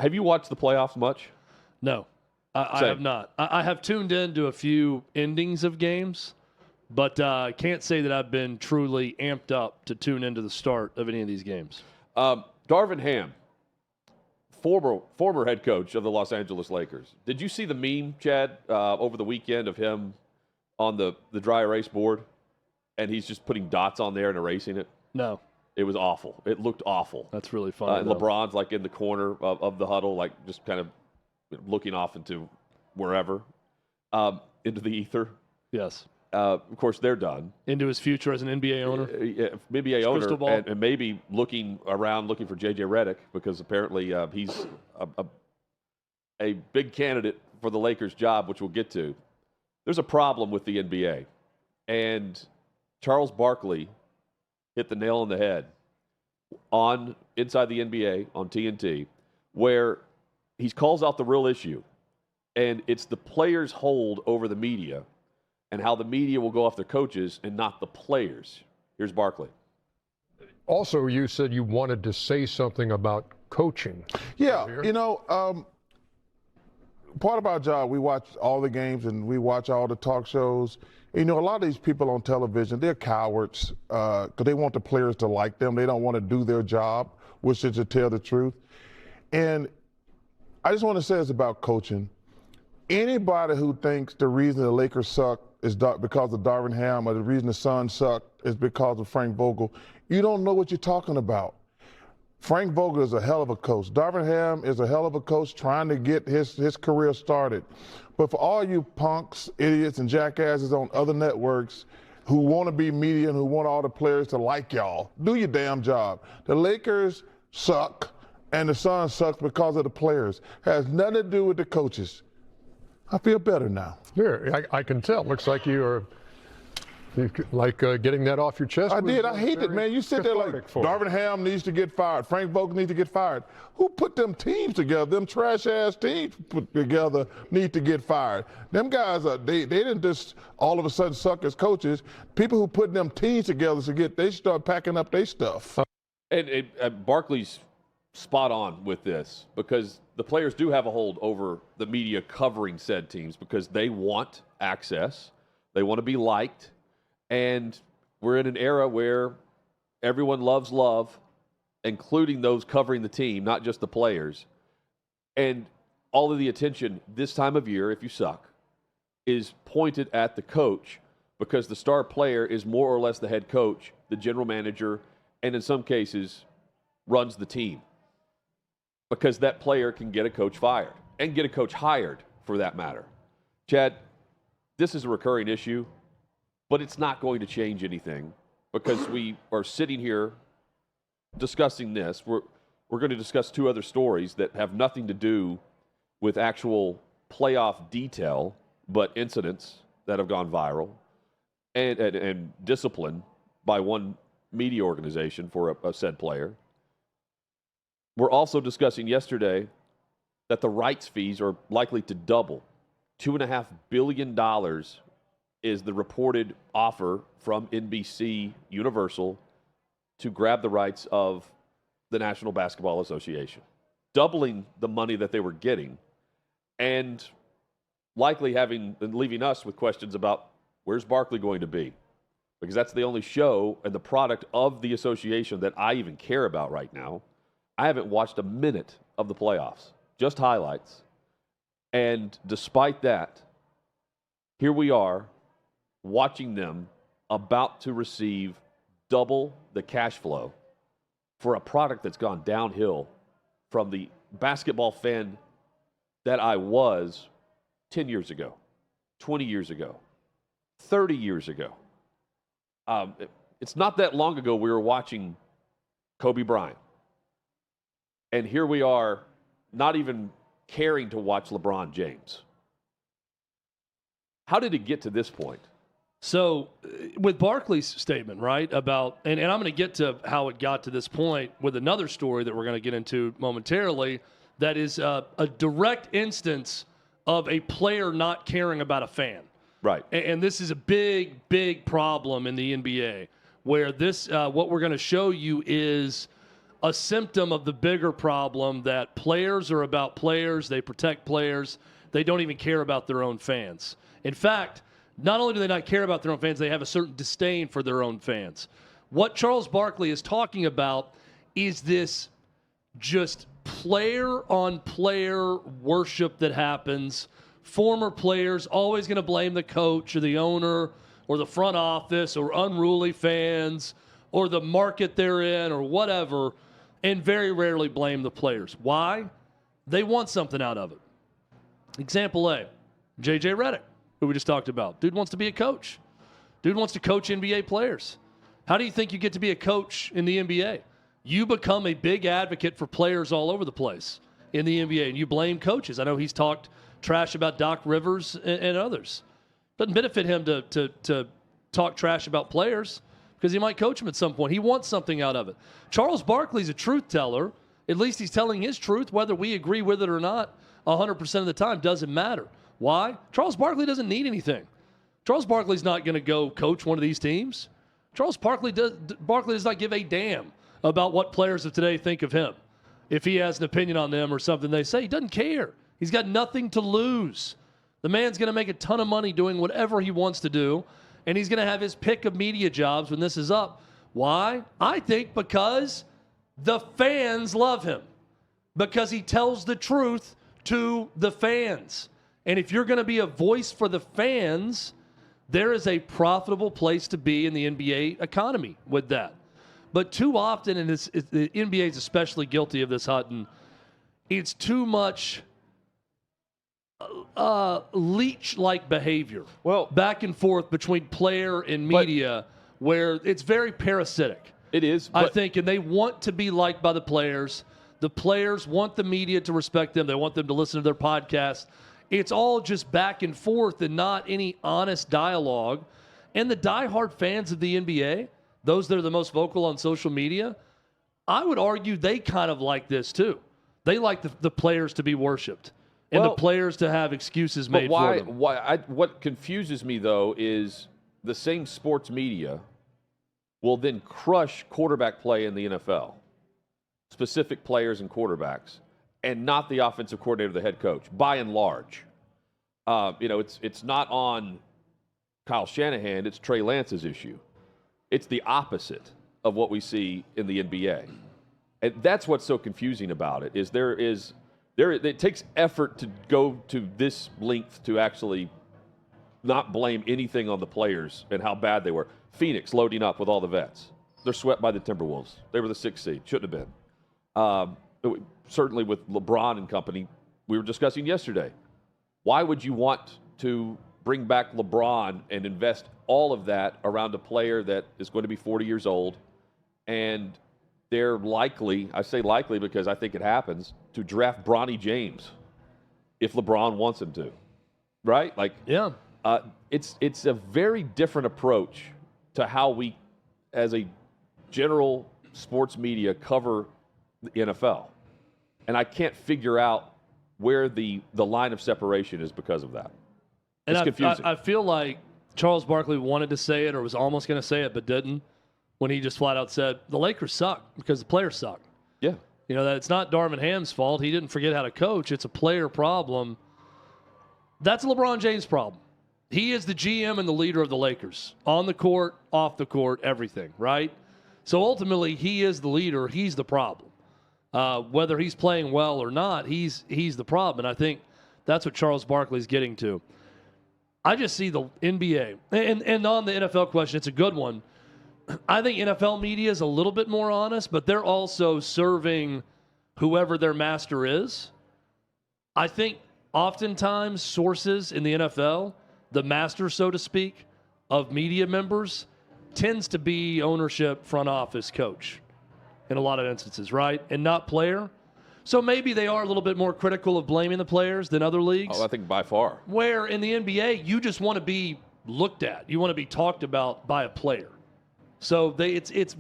Have you watched the playoffs much? No, I have not. I have tuned in to a few endings of games, but I can't say that I've been truly amped up to tune into the start of any of these games. Darvin Ham, former head coach of the Los Angeles Lakers. Did you see the meme, Chad, over the weekend of him on the dry erase board? And he's just putting dots on there and erasing it? No. It was awful. It looked awful. That's really funny. And LeBron's like in the corner of the huddle, like just kind of looking off into wherever, into the ether. Yes. Of course, they're done. Into his future as an NBA owner? NBA owner, and maybe looking around, looking for J.J. Redick, because apparently he's a big candidate for the Lakers' job, which we'll get to. There's a problem with the NBA. And Charles Barkley hit the nail on the head on Inside the NBA on TNT, where he calls out the real issue. And it's the players' hold over the media and how the media will go after coaches and not the players. Here's Barkley. Also, you said you wanted to say something about coaching. Yeah, part of our job, we watch all the games and we watch all the talk shows. A lot of these people on television, they're cowards because they want the players to like them. They don't want to do their job, which is to tell the truth. And I just want to say this about coaching. Anybody who thinks the reason the Lakers suck is because of Darvin Ham or the reason the Suns suck is because of Frank Vogel, you don't know what you're talking about. Frank Vogel is a hell of a coach. Darvin Ham is a hell of a coach trying to get his career started. But for all you punks, idiots, and jackasses on other networks who want to be media and who want all the players to like y'all, do your damn job. The Lakers suck and the Suns suck because of the players. It has nothing to do with the coaches. I feel better now. Here, I can tell. Looks like you like getting that off your chest. I did. I hate it, man. You sit there like Darvin Ham needs to get fired. Frank Vogel needs to get fired. Who put them teams together? Them trash-ass teams put together need to get fired. Them guys, they didn't just all of a sudden suck as coaches. People who put them teams together they start packing up their stuff. And Barkley's spot on with this because the players do have a hold over the media covering said teams because they want access. They want to be liked. And we're in an era where everyone loves love, including those covering the team, not just the players. And all of the attention this time of year, if you suck, is pointed at the coach because the star player is more or less the head coach, the general manager, and in some cases runs the team. Because that player can get a coach fired and get a coach hired for that matter. Chad, this is a recurring issue. But it's not going to change anything because we are sitting here discussing this. We're going to discuss two other stories that have nothing to do with actual playoff detail, but incidents that have gone viral and discipline by one media organization for a said player. We're also discussing yesterday that the rights fees are likely to double. $2.5 billion is the reported offer from NBC Universal to grab the rights of the National Basketball Association, doubling the money that they were getting and likely leaving us with questions about where's Barkley going to be? Because that's the only show and the product of the association that I even care about right now. I haven't watched a minute of the playoffs, just highlights. And despite that, here we are, watching them about to receive double the cash flow for a product that's gone downhill from the basketball fan that I was 10 years ago, 20 years ago, 30 years ago. It's not that long ago we were watching Kobe Bryant. And here we are not even caring to watch LeBron James. How did it get to this point? So with Barkley's statement, right, about, and I'm going to get to how it got to this point with another story that we're going to get into momentarily that is a direct instance of a player not caring about a fan. Right. And this is a big, big problem in the NBA where this, what we're going to show you is a symptom of the bigger problem that players are about players. They protect players. They don't even care about their own fans. In fact, not only do they not care about their own fans, they have a certain disdain for their own fans. What Charles Barkley is talking about is this just player-on-player worship that happens. Former players always going to blame the coach or the owner or the front office or unruly fans or the market they're in or whatever, and very rarely blame the players. Why? They want something out of it. Example A, J.J. Redick, who we just talked about. Dude wants to be a coach. Dude wants to coach NBA players. How do you think you get to be a coach in the NBA? You become a big advocate for players all over the place in the NBA, and you blame coaches. I know he's talked trash about Doc Rivers and others. Doesn't benefit him to talk trash about players because he might coach them at some point. He wants something out of it. Charles Barkley's a truth teller. At least he's telling his truth, whether we agree with it or not. 100% of the time doesn't matter. Why? Charles Barkley doesn't need anything. Charles Barkley's not going to go coach one of these teams. Charles Barkley does not give a damn about what players of today think of him. If he has an opinion on them or something they say, he doesn't care. He's got nothing to lose. The man's going to make a ton of money doing whatever he wants to do, and he's going to have his pick of media jobs when this is up. Why? I think because the fans love him, because he tells the truth to the fans. And if you're going to be a voice for the fans, there is a profitable place to be in the NBA economy with that. But too often, and the NBA is especially guilty of this, Hutton, it's too much leech-like behavior. Well, back and forth between player and media, where it's very parasitic. It is. I think, and they want to be liked by the players. The players want the media to respect them. They want them to listen to their podcast. It's all just back and forth and not any honest dialogue. And the diehard fans of the NBA, those that are the most vocal on social media, I would argue they kind of like this too. They like the players to be worshipped and the players to have excuses made for them. What confuses me, though, is the same sports media will then crush quarterback play in the NFL, specific players and quarterbacks, and not the offensive coordinator, the head coach, by and large. It's not on Kyle Shanahan, it's Trey Lance's issue. It's the opposite of what we see in the NBA. And that's what's so confusing about it, is it takes effort to go to this length to actually not blame anything on the players and how bad they were. Phoenix loading up with all the vets. They're swept by the Timberwolves. They were the 6th seed. Shouldn't have been. Certainly with LeBron and company, we were discussing yesterday. Why would you want to bring back LeBron and invest all of that around a player that is going to be 40 years old, and they're likely, I say likely because I think it happens, to draft Bronny James if LeBron wants him to, right? It's a very different approach to how we, as a general sports media, cover the NFL. And I can't figure out where the line of separation is because of that. It's confusing. I feel like Charles Barkley wanted to say it or was almost going to say it but didn't, when he just flat out said, the Lakers suck because the players suck. Yeah. That it's not Darvin Ham's fault. He didn't forget how to coach. It's a player problem. That's a LeBron James problem. He is the GM and the leader of the Lakers. On the court, off the court, everything, right? So ultimately, he is the leader. He's the problem. Whether he's playing well or not, he's the problem. And I think that's what Charles Barkley's getting to. I just see the NBA. And on the NFL question, it's a good one. I think NFL media is a little bit more honest, but they're also serving whoever their master is. I think oftentimes sources in the NFL, the master, so to speak, of media members, tends to be ownership, front office, coach in a lot of instances, right? And not player. So maybe they are a little bit more critical of blaming the players than other leagues. Oh, I think by far. Where in the NBA, you just want to be looked at. You want to be talked about by a player. So it's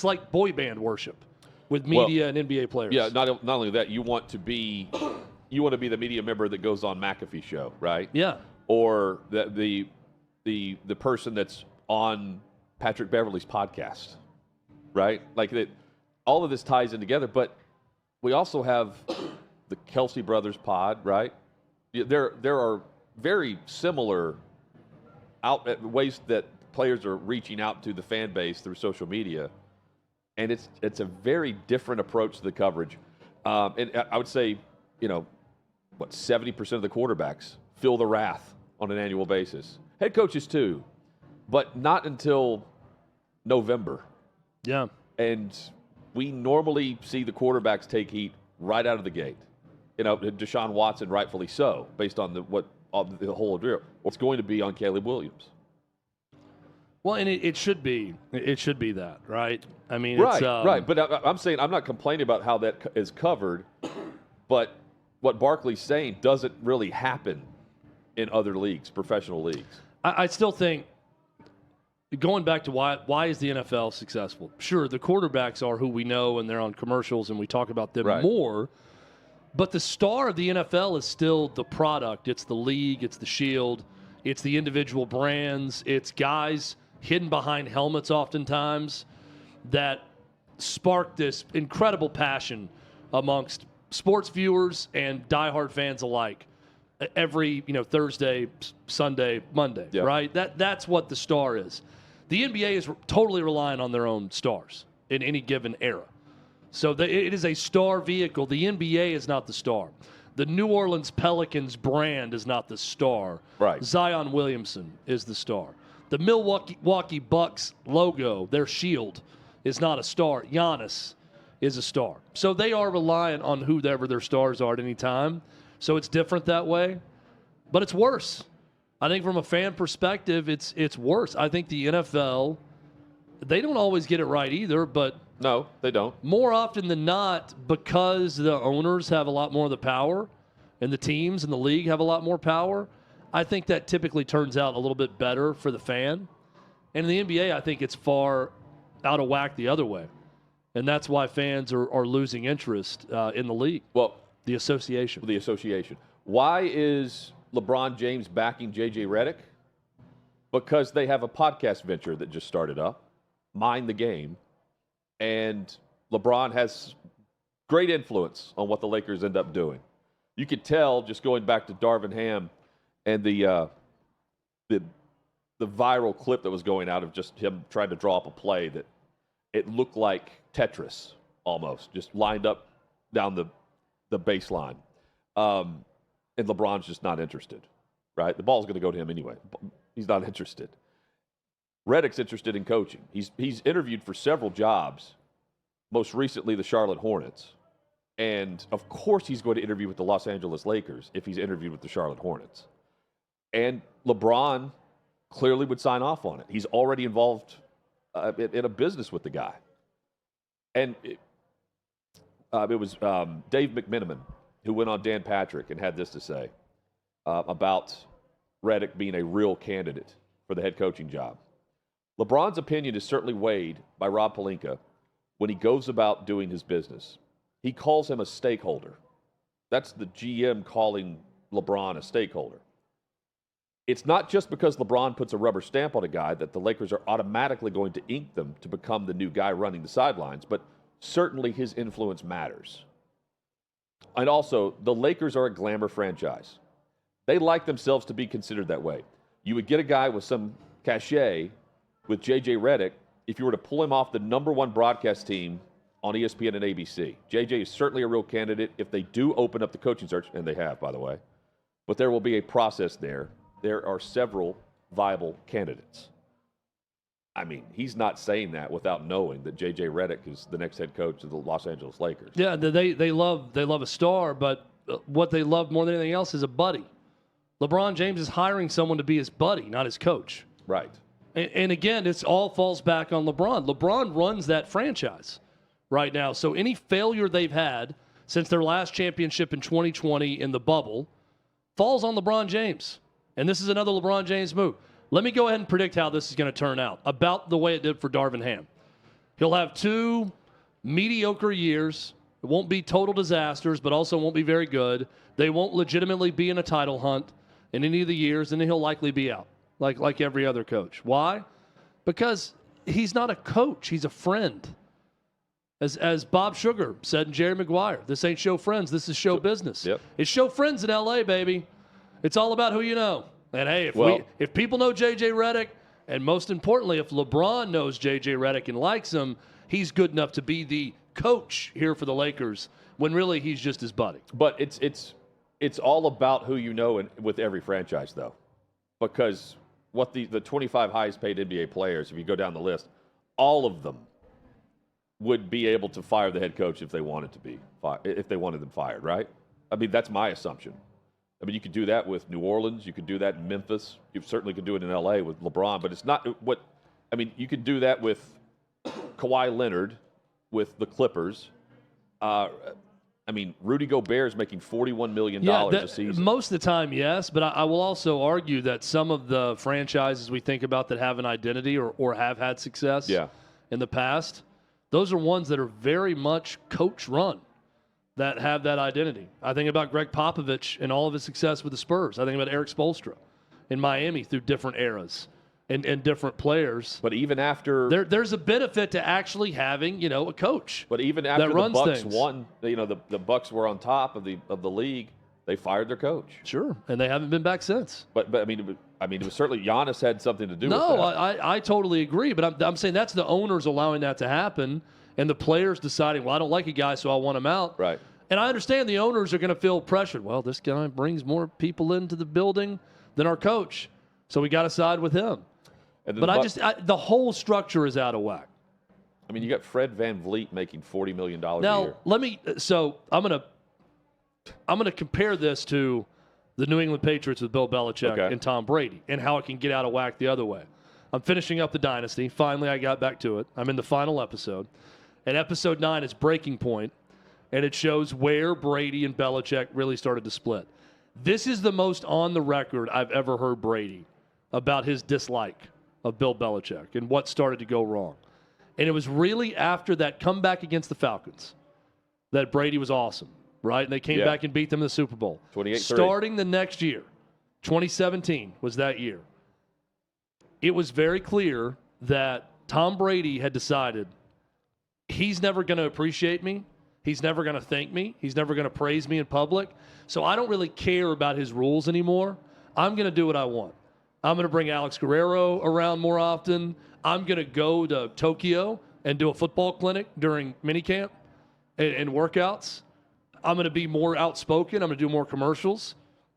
like boy band worship with media and NBA players. Yeah, not only that, you want to be the media member that goes on McAfee's show, right? Yeah. Or the person that's on Patrick Beverley's podcast. right? Like that, all of this ties in together. But we also have the Kelsey Brothers pod, right? There are very similar ways that players are reaching out to the fan base through social media, and it's a very different approach to the coverage. And I would say, 70% of the quarterbacks feel the wrath on an annual basis. Head coaches too, but not until November. Yeah. And we normally see the quarterbacks take heat right out of the gate. Deshaun Watson, rightfully so, based on the whole deal. It's going to be on Caleb Williams. Well, and it should be. It should be that, right? I mean, right, it's, right. But I'm saying I'm not complaining about how that is covered, but what Barkley's saying doesn't really happen in other leagues, professional leagues. I still think, going back to why is the NFL successful? Sure, the quarterbacks are who we know, and they're on commercials, and we talk about them more. But the star of the NFL is still the product. It's the league. It's the shield. It's the individual brands. It's guys hidden behind helmets oftentimes that spark this incredible passion amongst sports viewers and diehard fans alike every Thursday, Sunday, Monday, right? That's what the star is. The NBA is totally reliant on their own stars in any given era. So it is a star vehicle. The NBA is not the star. The New Orleans Pelicans brand is not the star. Right. Zion Williamson is the star. The Milwaukee Bucks logo, their shield, is not a star. Giannis is a star. So they are reliant on whoever their stars are at any time. So it's different that way. But it's worse. I think from a fan perspective, it's worse. I think the NFL, they don't always get it right either, but no, they don't. More often than not, because the owners have a lot more of the power and the teams and the league have a lot more power, I think that typically turns out a little bit better for the fan. And in the NBA, I think it's far out of whack the other way. And that's why fans are losing interest in the league. Well, the association. The association. Why is LeBron James backing J.J. Redick? Because they have a podcast venture that just started up, Mind the Game. And LeBron has great influence on what the Lakers end up doing. You could tell, just going back to Darvin Ham and the viral clip that was going out of just him trying to draw up a play, that it looked like Tetris almost, just lined up down the baseline. And LeBron's just not interested, right? The ball's going to go to him anyway. He's not interested. Redick's interested in coaching. He's interviewed for several jobs, most recently the Charlotte Hornets. And, of course, he's going to interview with the Los Angeles Lakers if he's interviewed with the Charlotte Hornets. And LeBron clearly would sign off on it. He's already involved in a business with the guy. And it was Dave McMenamin who went on Dan Patrick and had this to say about Redick being a real candidate for the head coaching job. LeBron's opinion is certainly weighed by Rob Pelinka when he goes about doing his business. He calls him a stakeholder. That's the GM calling LeBron a stakeholder. It's not just because LeBron puts a rubber stamp on a guy that the Lakers are automatically going to ink them to become the new guy running the sidelines, but certainly his influence matters. And also, the Lakers are a glamour franchise. They like themselves to be considered that way. You would get a guy with some cachet with J.J. Redick if you were to pull him off the number one broadcast team on ESPN and ABC. J.J. is certainly a real candidate if they do open up the coaching search, and they have, by the way. But there will be a process there. There are several viable candidates. I mean, he's not saying that without knowing that J.J. Redick is the next head coach of the Los Angeles Lakers. Yeah, they love a star, but what they love more than anything else is a buddy. LeBron James is hiring someone to be his buddy, not his coach. Right. And again, it all falls back on LeBron. LeBron runs that franchise right now. So any failure they've had since their last championship in 2020 in the bubble falls on LeBron James. And this is another LeBron James move. Let me go ahead and predict how this is going to turn out, about the way it did for Darvin Ham. He'll have 2 mediocre years. It won't be total disasters, but also won't be very good. They won't legitimately be in a title hunt in any of the years, and then he'll likely be out, like every other coach. Why? Because he's not a coach. He's a friend. As Bob Sugar said in Jerry Maguire, this ain't show friends, this is show business. Yep. It's show friends in L.A., baby. It's all about who you know. And, hey, if people know J.J. Redick, and most importantly, if LeBron knows J.J. Redick and likes him, he's good enough to be the coach here for the Lakers when really he's just his buddy. But it's all about who you know with every franchise, though. Because what the 25 highest paid NBA players, if you go down the list, all of them would be able to fire the head coach if they wanted them fired, right? I mean, that's my assumption. I mean, you could do that with New Orleans. You could do that in Memphis. You certainly could do it in L.A. with LeBron. But it's not what – I mean, you could do that with Kawhi Leonard, with the Clippers. I mean, Rudy Gobert is making $41 million a season. Most of the time, yes. But I will also argue that some of the franchises we think about that have an identity or have had success in the past, those are ones that are very much coach-run, that have that identity. I think about Greg Popovich and all of his success with the Spurs. I think about Eric Spoelstra in Miami through different eras and different players. But even after there's a benefit to actually having, a coach. But even after that the runs Bucks things. won, the Bucks were on top of the league. They fired their coach. Sure, and they haven't been back since. But I mean, it was certainly Giannis had something to do with that. No, I totally agree. But I'm saying that's the owners allowing that to happen, and the players deciding, well, I don't like a guy, so I want him out. Right. And I understand the owners are going to feel pressured. Well, this guy brings more people into the building than our coach, so we got to side with him. But the whole structure is out of whack. I mean, you got Fred VanVleet making $40 million a year. Now, so I'm gonna compare this to the New England Patriots with Bill Belichick and Tom Brady and how it can get out of whack the other way. I'm finishing up the dynasty. Finally, I got back to it. I'm in the final episode. And episode 9 is Breaking Point, and it shows where Brady and Belichick really started to split. This is the most on the record I've ever heard Brady about his dislike of Bill Belichick and what started to go wrong. And it was really after that comeback against the Falcons that Brady was awesome, right? And they came back and beat them in the Super Bowl. 28-3. Starting the next year, 2017 was that year. It was very clear that Tom Brady had decided he's never going to appreciate me. He's never going to thank me. He's never going to praise me in public. So I don't really care about his rules anymore. I'm going to do what I want. I'm going to bring Alex Guerrero around more often. I'm going to go to Tokyo and do a football clinic during minicamp and workouts. I'm going to be more outspoken. I'm going to do more commercials.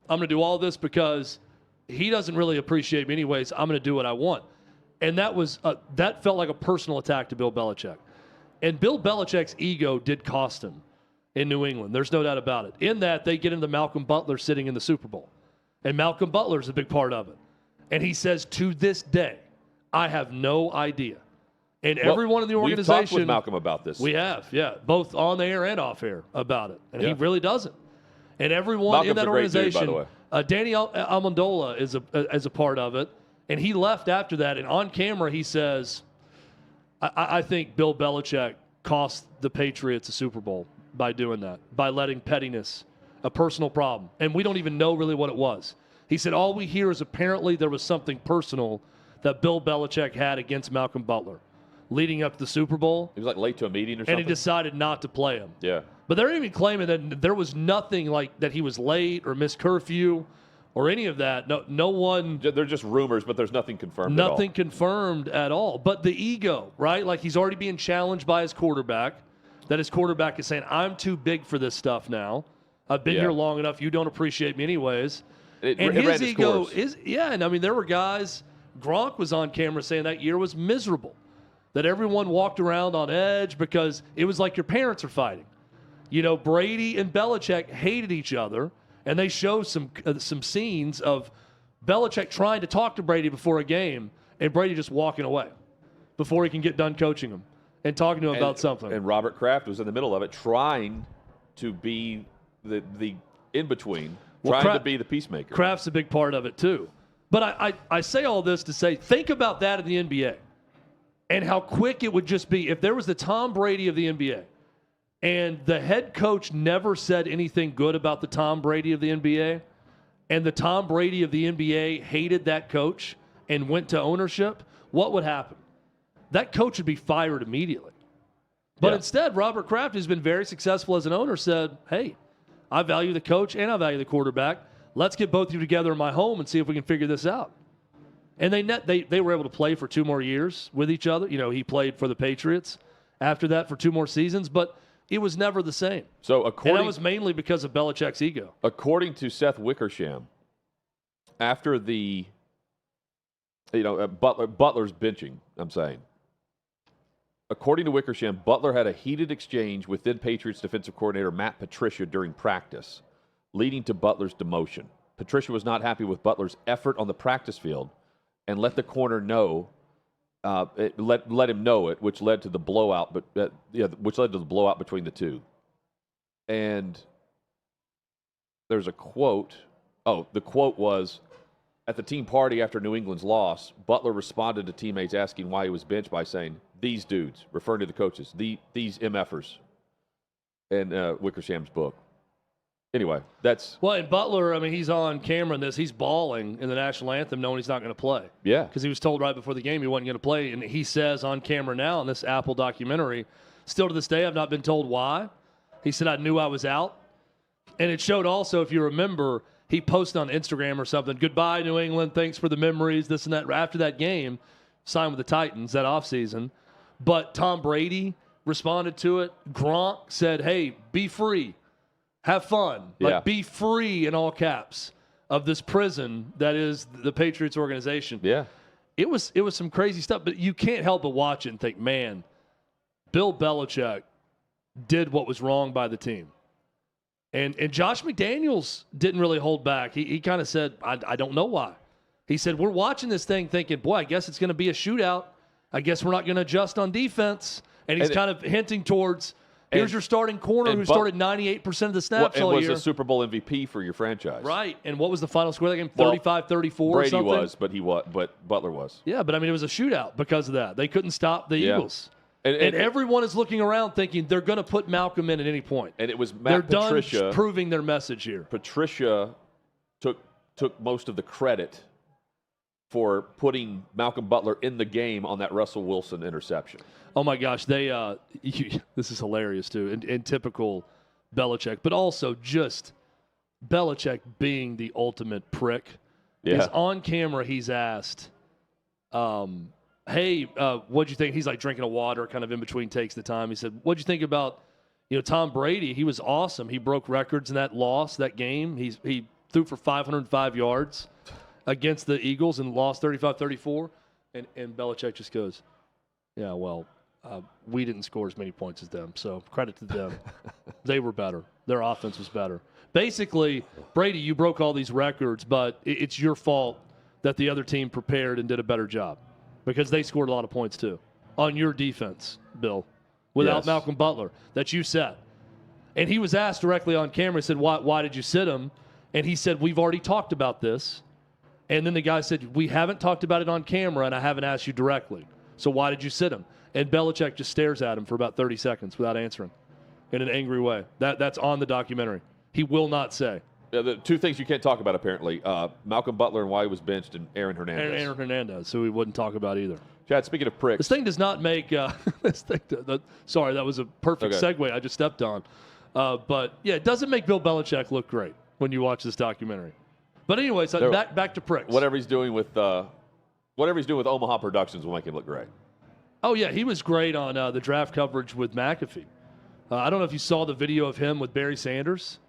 I'm going to do all this because he doesn't really appreciate me anyways. I'm going to do what I want. And that felt like a personal attack to Bill Belichick. And Bill Belichick's ego did cost him in New England. There's no doubt about it. In that, they get into Malcolm Butler sitting in the Super Bowl. And Malcolm Butler's a big part of it. And he says, to this day, I have no idea. And everyone in the organization. We've talked with Malcolm about this. We have, both on the air and off air about it. And he really doesn't. And everyone Malcolm's in that a great dude, organization, by the way. Danny Amendola is a part of it. And he left after that. And on camera, he says, I think Bill Belichick cost the Patriots a Super Bowl by doing that, by letting pettiness, a personal problem. And we don't even know really what it was. He said, all we hear is apparently there was something personal that Bill Belichick had against Malcolm Butler leading up to the Super Bowl. He was like late to a meeting or something. And he decided not to play him. Yeah. But they're even claiming that there was nothing like that he was late or missed curfew or any of that. No one. They're just rumors, but there's nothing confirmed at all. Nothing confirmed at all. But the ego, right? Like he's already being challenged by his quarterback, that his quarterback is saying, I'm too big for this stuff now. I've been here long enough. You don't appreciate me anyways. And his ego is, and I mean, there were guys, Gronk was on camera saying that year was miserable, that everyone walked around on edge because it was like your parents are fighting. Brady and Belichick hated each other, and they showed some scenes of Belichick trying to talk to Brady before a game, and Brady just walking away before he can get done coaching him and talking to him about something. And Robert Kraft was in the middle of it, trying to be the in-between. Trying to be the peacemaker. Kraft's a big part of it, too. But I say all this to say, think about that in the NBA and how quick it would just be if there was the Tom Brady of the NBA and the head coach never said anything good about the Tom Brady of the NBA and the Tom Brady of the NBA hated that coach and went to ownership, what would happen? That coach would be fired immediately But Yeah. instead, Robert Kraft, who's been very successful as an owner, said, hey, I value the coach and I value the quarterback. Let's get both of you together in my home and see if we can figure this out. And they were able to play for 2 more years with each other. You know, he played for the Patriots after that for 2 more seasons, but it was never the same. So And that was mainly because of Belichick's ego. according to Seth Wickersham, after the Butler's benching, I'm saying. According to Wickersham, Butler had a heated exchange with then Patriots defensive coordinator Matt Patricia during practice, leading to Butler's demotion. Patricia was not happy with Butler's effort on the practice field and let the corner know, let him know it, which led to the blowout. Which led to the blowout between the two. And there's a quote. Oh, the quote was, at the team party after New England's loss, Butler responded to teammates asking why he was benched by saying, "These dudes," referring to the coaches, these MFers, in Wickersham's book. Anyway, that's... Well, and Butler, I mean, he's on camera in this. He's bawling in the national anthem knowing he's not going to play. Yeah. Because he was told right before the game he wasn't going to play. And he says on camera now in this Apple documentary, still to this day, I've not been told why. He said, I knew I was out. And it showed also, if you remember, he posted on Instagram or something, goodbye, New England, thanks for the memories, this and that. After that game, signed with the Titans that offseason. But Tom Brady responded to it. Gronk said, hey, be free. Have fun. Yeah. Like, be free in all caps of this prison that is the Patriots organization. Yeah. It was some crazy stuff, but you can't help but watch it and think, man, Bill Belichick did what was wrong by the team. And Josh McDaniels didn't really hold back. He kind of said, I don't know why. He said, we're watching this thing thinking, boy, I guess it's going to be a shootout. I guess we're not going to adjust on defense. And he's kind of hinting towards, here's your starting corner who started 98% of the snaps all year. And was a Super Bowl MVP for your franchise. Right. And what was the final score of that game? 35-34 or something? Brady was, but Butler was. Yeah, but I mean, it was a shootout because of that. They couldn't stop the Eagles. And everyone is looking around thinking they're going to put Malcolm in at any point. And it was They're Patricia. done proving their message here. Patricia took most of the credit for putting Malcolm Butler in the game on that Russell Wilson interception. Oh my gosh, this is hilarious too, in typical Belichick, but also just Belichick being the ultimate prick. Yeah. Because on camera he's asked, hey, what'd you think? He's like drinking a water, kind of in between takes the time. He said, what'd you think about, Tom Brady? He was awesome. He broke records in that game. He threw for 505 yards against the Eagles and lost 35-34. And Belichick just goes, yeah, well, we didn't score as many points as them, so credit to them. They were better. Their offense was better. Basically, Brady, you broke all these records, but it's your fault that the other team prepared and did a better job because they scored a lot of points too on your defense, Bill, without Malcolm Butler that you set. And he was asked directly on camera, he said, why did you sit him? And he said, we've already talked about this. And then the guy said, we haven't talked about it on camera, and I haven't asked you directly. So why did you sit him? And Belichick just stares at him for about 30 seconds without answering in an angry way. That's on the documentary. He will not say. Yeah, the two things you can't talk about, apparently, Malcolm Butler and why he was benched, and Aaron Hernandez. And Aaron Hernandez, who we wouldn't talk about either. Chad, speaking of pricks. This thing does not make sorry, that was a perfect segue I just stepped on. But, yeah, it doesn't make Bill Belichick look great when you watch this documentary. But anyway, so back to pricks. Whatever he's doing with Omaha Productions will make him look great. Oh, yeah, he was great on the draft coverage with McAfee. I don't know if you saw the video of him with Barry Sanders.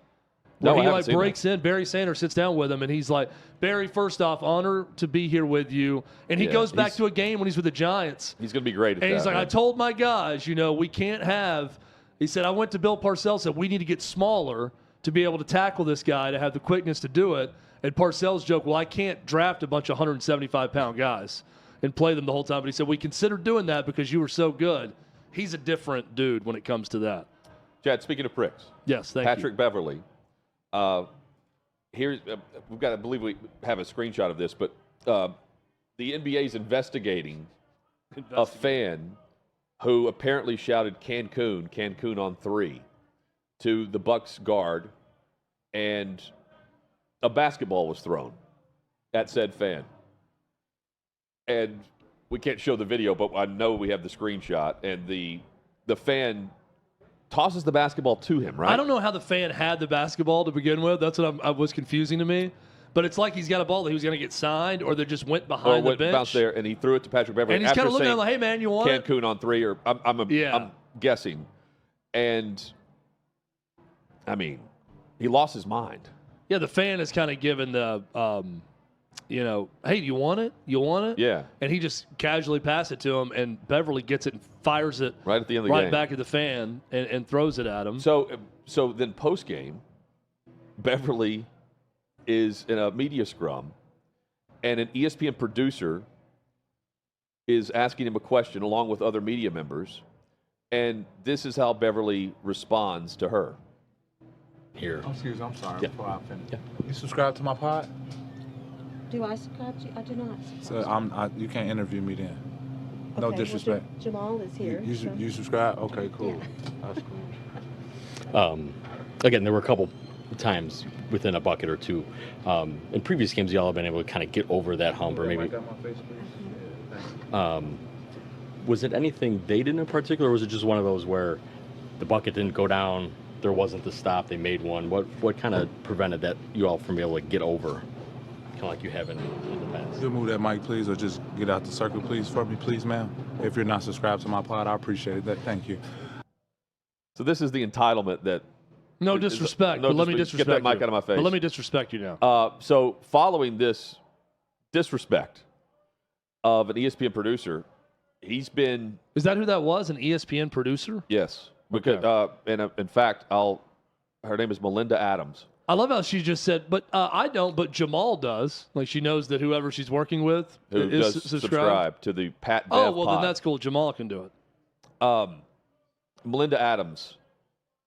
No, he breaks in. Barry Sanders sits down with him, and he's like, Barry, first off, honor to be here with you. And he goes back to a game when he's with the Giants. He's going to be great at that. And he's like, I told my guys, we can't have – he said, I went to Bill Parcells, said, we need to get smaller to be able to tackle this guy, to have the quickness to do it. And Parcells joked, well, I can't draft a bunch of 175-pound guys and play them the whole time. But he said, we considered doing that because you were so good. He's a different dude when it comes to that. Chad, speaking of pricks. Yes, thank you. Patrick Beverley. Here's we've got, I believe we have a screenshot of this, but the NBA is investigating a fan who apparently shouted Cancun on 3 to the Bucks guard, and a basketball was thrown at said fan. And we can't show the video, but I know we have the screenshot, and the the fan tosses the basketball to him, right? I don't know how the fan had the basketball to begin with. That's what I was confusing to me. But it's like he's got a ball that he was going to get signed, or they just went behind the bench. Bounced there, and he threw it to Patrick Beverley. And he's kind of looking at him like, hey, man, you want it? Cancun on 3, or I'm guessing. And, I mean, he lost his mind. Yeah, the fan is kind of given the, hey, do you want it? You want it? Yeah. And he just casually passed it to him, and Beverley gets it and fires it right at the end of the game. Right back at the fan and throws it at him. So then post-game, Beverley is in a media scrum, and an ESPN producer is asking him a question along with other media members, and this is how Beverley responds to her. Here. Oh, excuse me, I'm sorry. Yeah. Before I finish. Yeah. You subscribe to my pod? Do I subscribe to you? I do not. So you can't interview me then. No Okay, disrespect. Well, Jamal is here. You subscribe? Okay, cool. Yeah. That's cool. Again, there were a couple times within a bucket or two. In previous games, y'all have been able to kind of get over that hump, or maybe. Was it anything they did in particular, or was it just one of those where the bucket didn't go down, there wasn't the stop, they made one? What kind of prevented that you all from being able to get over, kind of like you have in the past? You'll move that mic, please, or just get out the circle, please, for me, please, ma'am. If you're not subscribed to my pod, I appreciate it. Thank you. So this is the entitlement that. No disrespect, but let me disrespect Get that mic you. out of my face. But let me disrespect you now. So following this disrespect of an ESPN producer, he's been. Is that who that was? An ESPN producer? Yes, because in fact, her name is Melinda Adams. I love how she just said, but I don't, but Jamal does. Like she knows that whoever she's working with Who is does subscribed. subscribe to the Pat Oh, Bev well, pod. then that's cool. Jamal can do it. Melinda Adams,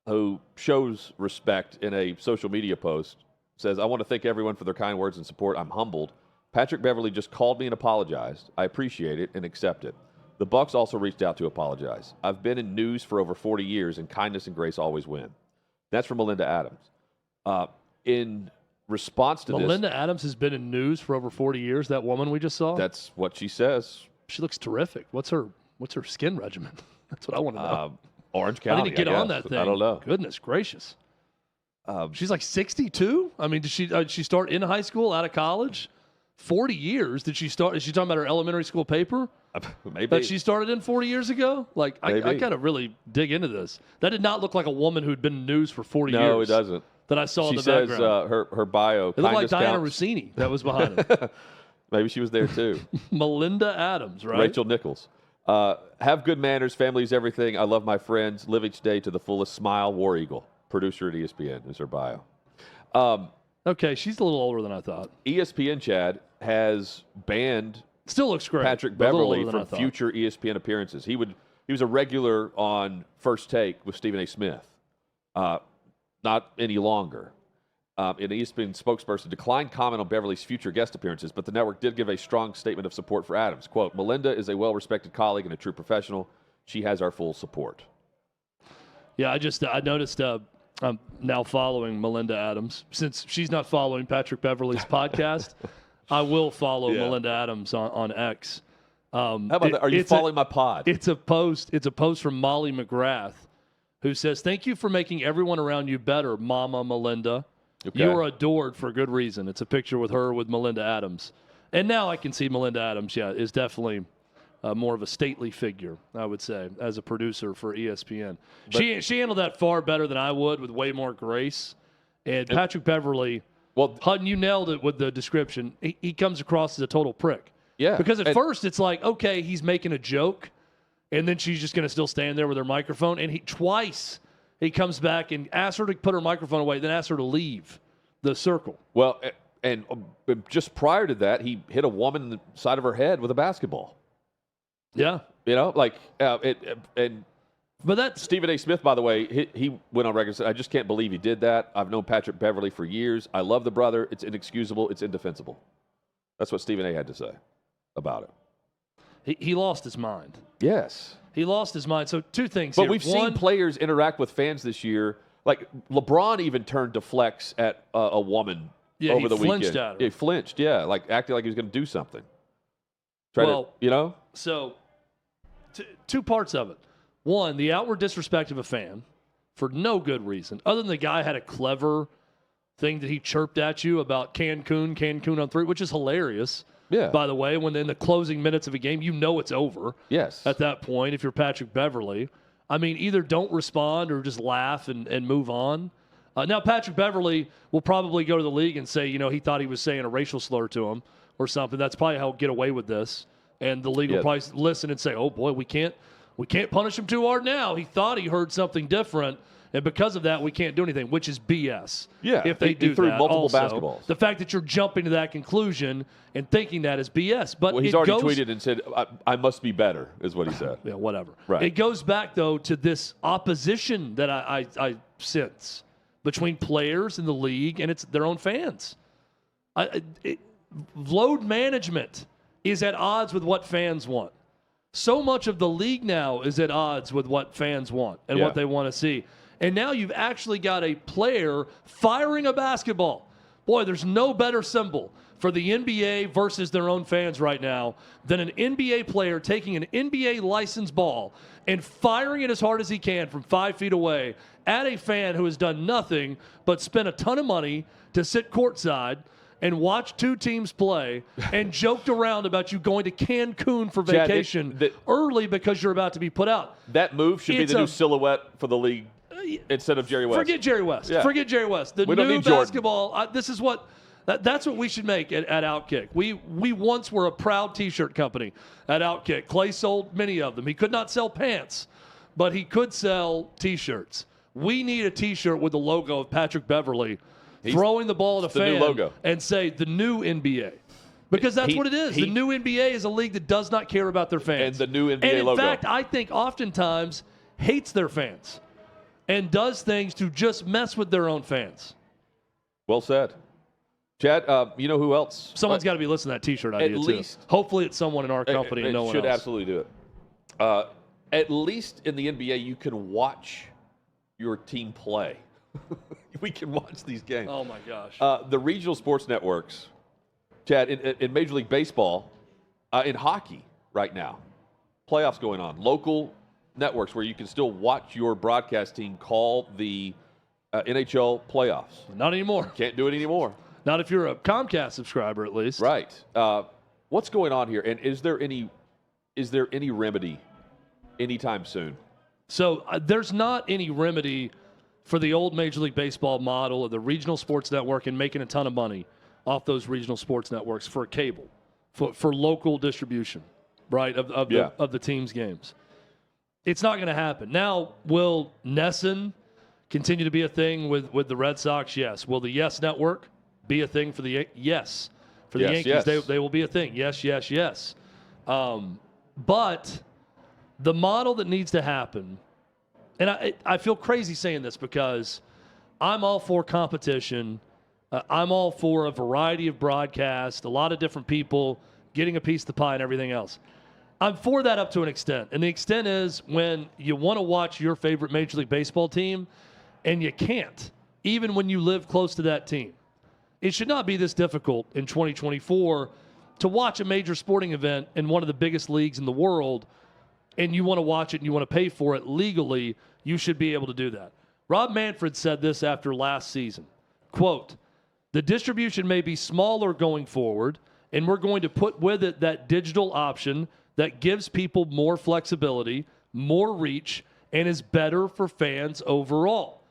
who shows respect in a social media post, says, I want to thank everyone for their kind words and support. I'm humbled. Patrick Beverley just called me and apologized. I appreciate it and accept it. The Bucks also reached out to apologize. I've been in news for over 40 years, and kindness and grace always win. That's from Melinda Adams. In response to Melinda Adams has been in news for over 40 years, that woman we just saw? That's what she says. She looks terrific. What's her skin regimen? That's what I want to know. Orange County. I need to get on that thing. I don't know. Goodness gracious. She's like 62? I mean, did she start in high school, out of college? 40 years? Did she start? Is she talking about her elementary school paper? Maybe. That she started in 40 years ago? Like, I got to really dig into this. That did not look like a woman who'd been in news for 40 years. No, it doesn't. That I saw in the background. background. She says her bio. It looked like Diana Rossini that was behind it. Maybe she was there too. Melinda Adams, right? Rachel Nichols. Have good manners. Family is everything. I love my friends. Live each day to the fullest. Smile. War Eagle. Producer at ESPN is her bio. Okay, she's a little older than I thought. ESPN, Chad, has banned Still looks great. Patrick Beverley from future ESPN appearances. He was a regular on First Take with Stephen A. Smith. Not any longer. An ESPN spokesperson declined comment on Beverley's future guest appearances, but the network did give a strong statement of support for Adams. Quote, Melinda is a well-respected colleague and a true professional. She has our full support. Yeah, I noticed I'm now following Melinda Adams. Since she's not following Patrick Beverley's podcast, I will follow Melinda Adams on X. How about that? Are you following my pod? It's a post from Molly McGrath, who says, thank you for making everyone around you better, Mama Melinda. Okay. You are adored for good reason. It's a picture with her with Melinda Adams. And now I can see Melinda Adams, is definitely more of a stately figure, I would say, as a producer for ESPN. But she handled that far better than I would, with way more grace. And Patrick Beverley, Hutton, you nailed it with the description. He comes across as a total prick. Yeah. Because at first it's like, okay, he's making a joke, and then she's just going to still stand there with her microphone. And twice he comes back and asks her to put her microphone away, then asks her to leave the circle. Well, and just prior to that, he hit a woman in the side of her head with a basketball. Yeah. But that's Stephen A. Smith, by the way, he went on record and said, I just can't believe he did that. I've known Patrick Beverley for years. I love the brother. It's inexcusable. It's indefensible. That's what Stephen A. had to say about it. He lost his mind. Yes. He lost his mind. So two things But here. we've seen players interact with fans this year. Like LeBron even turned to flex at a woman over the weekend. Flinched at her. He flinched, like acting like he was going to do something. So You know? So two parts of it. one, the outward disrespect of a fan for no good reason, other than the guy had a clever thing that he chirped at you about Cancun on 3, which is hilarious. Yeah. By the way, when in the closing minutes of a game, you know it's over. Yes. At that point, if you're Patrick Beverley. I mean, either don't respond or just laugh and move on. Now, Patrick Beverley will probably go to the league and say, he thought he was saying a racial slur to him or something. That's probably how he'll get away with this. And the league will probably listen and say, oh, boy, we can't punish him too hard now. He thought he heard something different. And because of that, we can't do anything, which is BS. Yeah, if they do threw that. multiple Also, basketballs. the fact that you're jumping to that conclusion and thinking that is BS. But Well, he's already tweeted and said, I must be better, is what he said. Yeah, whatever. Right. It goes back, though, to this opposition that I sense between players in the league and it's their own fans. Load management is at odds with what fans want. So much of the league now is at odds with what fans want and what they want to see. And now you've actually got a player firing a basketball. Boy, there's no better symbol for the NBA versus their own fans right now than an NBA player taking an NBA licensed ball and firing it as hard as he can from 5 feet away at a fan who has done nothing but spent a ton of money to sit courtside and watch two teams play and joked around about you going to Cancun for vacation early because you're about to be put out. That move should be the new silhouette for the league instead of Jerry West. Forget Jerry West. Yeah. Forget Jerry West. The new basketball, this is what that's what we should make at OutKick. We once were a proud T-shirt company at OutKick. Clay sold many of them. He could not sell pants, but he could sell T-shirts. We need a T-shirt with the logo of Patrick Beverley throwing the ball at a fan new logo. and say the new NBA. Because that's what it is. The new NBA is a league that does not care about their fans. And the new NBA and in logo. fact, I think oftentimes hates their fans and does things to just mess with their own fans. Well said. Chad, you know who else? Someone's got to be listening to that T-shirt idea, at least, too. Hopefully it's someone in our company and no one else. Should absolutely do it. At least in the NBA, you can watch your team play. We can watch these games. Oh, my gosh. The regional sports networks, Chad, in Major League Baseball, in hockey right now, playoffs going on, local networks where you can still watch your broadcast team call the NHL playoffs. Not anymore. Can't do it anymore. Not if you're a Comcast subscriber, at least. Right. What's going on here? And is there any remedy anytime soon? So there's not any remedy for the old Major League Baseball model of the regional sports network and making a ton of money off those regional sports networks for cable, for local distribution, right, of the team's games. It's not going to happen. Now, will Nesson continue to be a thing with the Red Sox? Yes. Will the Yes Network be a thing for the Yes? For the Yankees, yes. They will be a thing. Yes, yes, yes. But the model that needs to happen, and I feel crazy saying this because I'm all for competition. I'm all for a variety of broadcasts, a lot of different people getting a piece of the pie and everything else. I'm for that up to an extent. And the extent is when you want to watch your favorite Major League Baseball team and you can't, even when you live close to that team. It should not be this difficult in 2024 to watch a major sporting event in one of the biggest leagues in the world, and you want to watch it and you want to pay for it legally. You should be able to do that. Rob Manfred said this after last season. Quote, "The distribution may be smaller going forward, and we're going to put with it that digital option that gives people more flexibility, more reach, and is better for fans overall."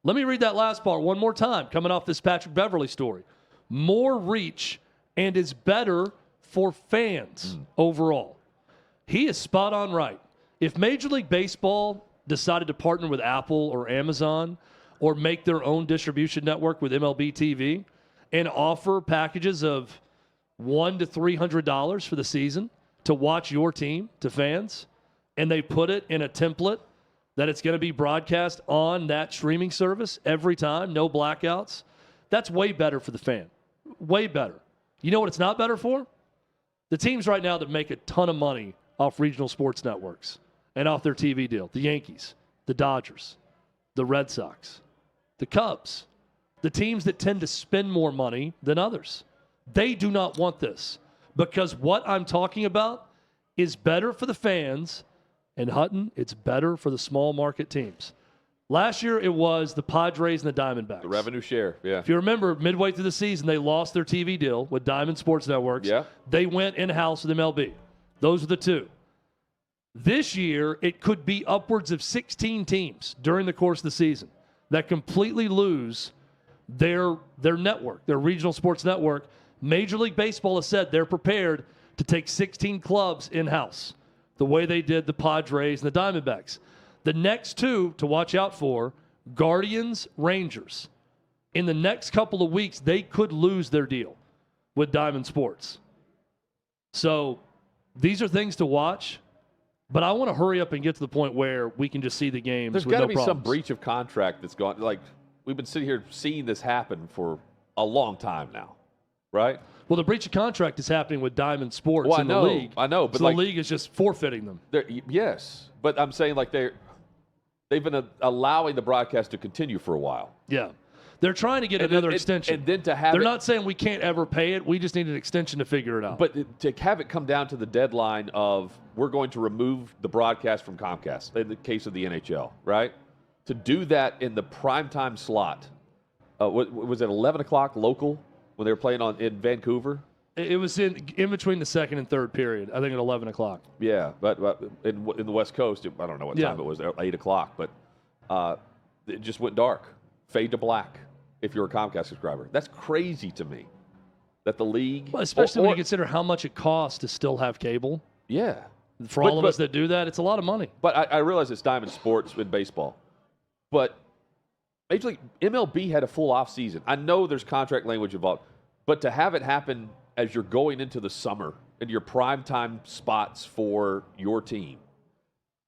Let me read that last part one more time, coming off this Patrick Beverley story. More reach and is better for fans overall. He is spot on right. If Major League Baseball decided to partner with Apple or Amazon or make their own distribution network with MLB TV and offer packages of $100 to $300 for the season to watch your team to fans, and they put it in a template that it's going to be broadcast on that streaming service every time, no blackouts, that's way better for the fan. Way better. You know what it's not better for? The teams right now that make a ton of money off regional sports networks and off their TV deal. The Yankees, the Dodgers, the Red Sox, the Cubs, the teams that tend to spend more money than others. They do not want this because what I'm talking about is better for the fans In Hutton, it's better for the small market teams. Last year, it was the Padres and the Diamondbacks. The revenue share, yeah. If you remember, midway through the season, they lost their TV deal with Diamond Sports Networks. Yeah. They went in-house with MLB. Those are the two. This year, it could be upwards of 16 teams during the course of the season that completely lose their network, their regional sports network. Major League Baseball has said they're prepared to take 16 clubs in-house, the way they did the Padres and the Diamondbacks. The next two to watch out for, Guardians, Rangers. In the next couple of weeks, they could lose their deal with Diamond Sports. So these are things to watch, but I want to hurry up and get to the point where we can just see the games There's with got to no be problems. some breach of contract that's gone. Like, we've been sitting here seeing this happen for a long time now, right? Well, the breach of contract is happening with Diamond Sports Well, in the league. I know, but so like, the league is just forfeiting them. Yes, but I'm saying like they've been allowing the broadcast to continue for a while. Yeah. They're trying to get another extension. And then to have They're not saying we can't ever pay it. We just need an extension to figure it out. But to have it come down to the deadline of we're going to remove the broadcast from Comcast, in the case of the NHL, right? To do that in the primetime slot, was it 11 o'clock local when they were playing in Vancouver? It was in between the second and third period, I think at 11 o'clock. Yeah, but in the West Coast, I don't know what time it was, 8 o'clock, but it just went dark, fade to black if you're a Comcast subscriber. That's crazy to me that the league... Well, especially when you consider how much it costs to still have cable. Yeah. For all of us that do that, it's a lot of money. But I realize it's Diamond Sports in baseball. But Major League MLB had a full off season. I know there's contract language involved, but to have it happen as you're going into the summer and your primetime spots for your team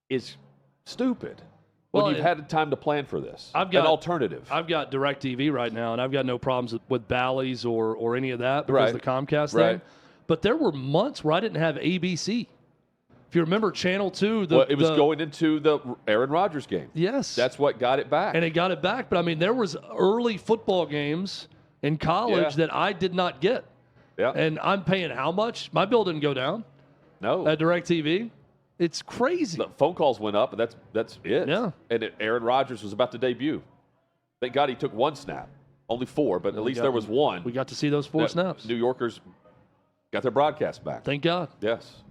is stupid. When you've had time to plan for this. I've got an alternative. I've got DirecTV right now, and I've got no problems with Bally's or any of that because of the Comcast thing. But there were months where I didn't have ABC. If you remember Channel 2, it was going into the Aaron Rodgers game. Yes. That's what got it back. And it got it back. But, I mean, there was early football games in college that I did not get. Yeah. And I'm paying how much? My bill didn't go down. No. At DirecTV. It's crazy. The phone calls went up, and that's it. Yeah. And Aaron Rodgers was about to debut. Thank God he took one snap. Only 4, but at least there was one. We got to see those 4 snaps. New Yorkers got their broadcast back. Thank God. Yes,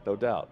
no doubt.